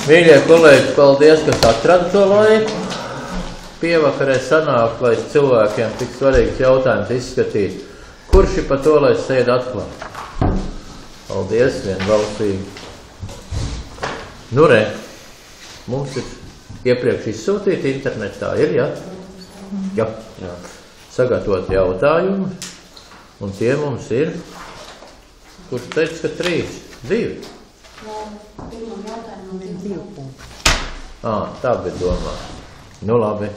Mīļie kolēģi, paldies, kas atrada to laiku. Pievakarē sanāk, lai cilvēkiem tik svarīgs jautājums izskatīt. Kurš ir pa to, lai sēd atklāt? Paldies, vienbalsīgi. Nu re, mums ir iepriekš izsūtīti internetā, ir, ja? Jā. Sagatavot jautājumu, un tie mums ir, kurš teica, ka 3, 2? Pirmam jautājumam ir 2 punkti. Tā bija domā. Nu labi,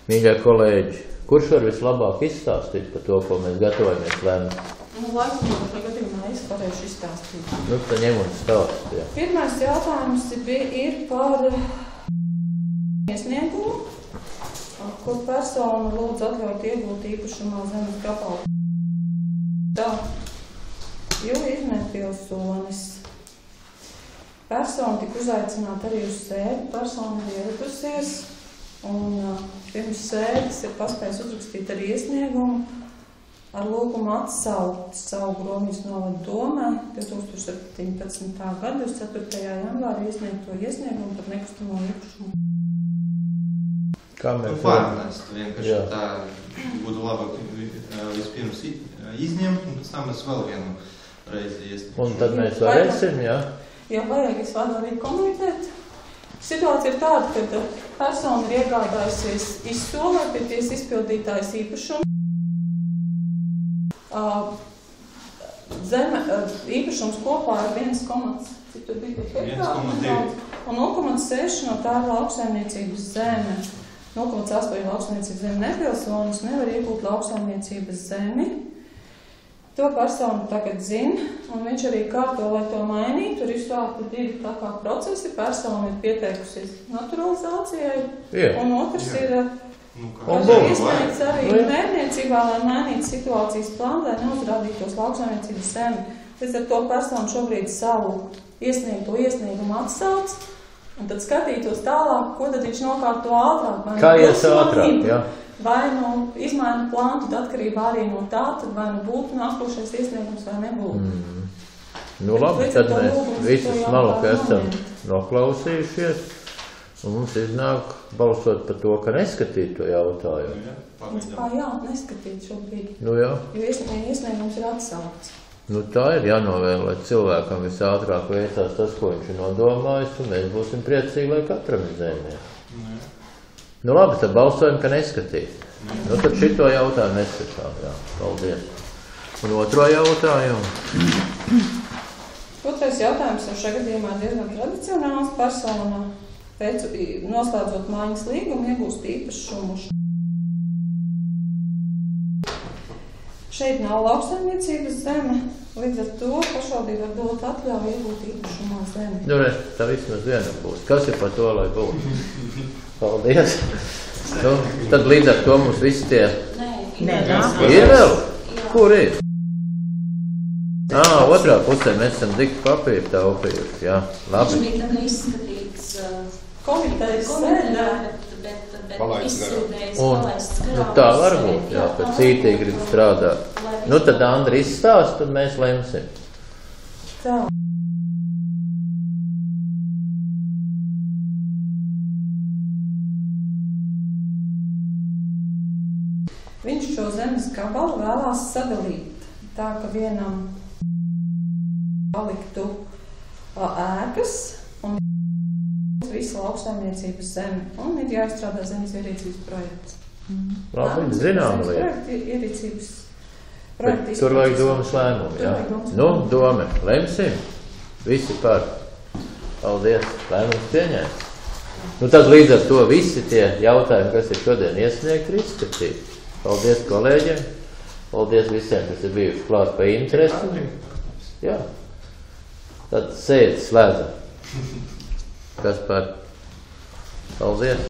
mīļie kolēģi, kurš var vislabāk izstāstīt par to, ko mēs gatavojamies lemt? Laikam, šajā gadījumā es varēšu izstāstīt. Nu, tad ņem un stāst, jā. Pirmais jautājums ir par iesniegumu, kur persona lūdz atļaut iegūt īpašumā zemes gabalu. Tā, jo ir nepilsonis. Persona tika uzaicināta arī uz sēdi, persona ir ieradusies, un pirms sēdes ir paspējis uzrakstīt arī iesniegumu ar lūgumu atsaukt savu Gromijas novada domē 2017. gada 24. janvārī iesniegto iesniegumu par nekustamo īpašumu. Kā mēs pārnest vienkārši tā būtu labāk vispirms izņemt, un pēc tam es vēl vienu reizi iesniegšu. Un tad mēs varēsim, jā? Ja vajag, es varu arī komentēt. Situācija ir tāda, ka persona ir iegādājusies izsolē pie tiesas izpildītājas īpašumu. Zeme, īpašums kopā ir 1,2 un 0,6 no tā ir lauksaimniecības zeme. 0,8 lauksaimniecības zeme nepilsonis nevar iegūt lauksaimniecības zemi. To personu tagad zina, un viņš arī kārto, lai to mainītu. Tur ir sākti 2 procesi. Persona ir pieteikusies naturalizācijai, un otrs ir iesniegts arī mērniecībā, lai mainītu situācijas plānu, lai neuzrādītos lauksaimniecības zemi. Līdz ar to personu šobrīd savu iesniegto iesniegumu atsauc, un tad skatītos tālāk, ko tad viņš nokārto ātrāk. Kā ies ātrāk, jā? Vai izmaina plānu, tad atkarībā arī no tā, tad vai būtu nākošais iesniegums vai nebūtu. Nu labi, tad mēs visu smalku esam noklausījušies, un mums iznāk balsot par to, ka neskatīt to jautājumu. Jā, neskatīt šobrīd. Nu jā. Jo iesniegums ir atsaukts. Nu tā ir jānovēl, lai cilvēkam visātrāk veicās tas, ko viņš ir nodomājis, un mēs būsim priecīgi, lai katram ir zemē. Nu labi, tad balsojam, ka neskatīt. Nu tad šito jautājumu neskatām, jā. Paldies. Un otro jautājumu? Otrais jautājums jau šajā gadījumā diezgan tradicionāls. Persona, noslēdzot mājas līgumu, iegūst īpašumu. Šeit nav lauksaimniecības zeme, līdz ar to pašvaldība var dot atļauju iegūt īpašumā zemi. Nu re, tā vismaz viena būs. Kas ir par to, lai būtu? Paldies. Nu, tad līdz ar to mums visi tie... Nē, ir vēl? Kur ir? Otrā pusē mēs esam dikti papīru taupījuši, jā. Labi. Viņš bija tā kā izskatīts komitejas sēdē, bet izsūdējis palaists garā. Tā var būt, jā, ka cītīgi grib strādāt. Nu tad Andri izstāst, tad mēs lemsim. Tā. Viņš šo zemes gabalu vēlās sadalīt tā, ka vienam paliktu ēkas un visu lauksaimniecības zemi. Un ir jāizstrādā zemes ierīcības projekts. Labi, zinām lieta. Ierīcības projekts. Tur vajag domas lēmumu, jā? Nu, doma. Lemsim? Visi par. Paldies. Lēmums pieņēms. Nu tad līdz ar to visi tie jautājumi, kas ir šodien iesniegti, ir izskatīti. Paldies kolēģiem, paldies visiem, kas ir bijuši klāt pa interesi. Jā. Tad sēdi slēdzam. Kas par? Paldies.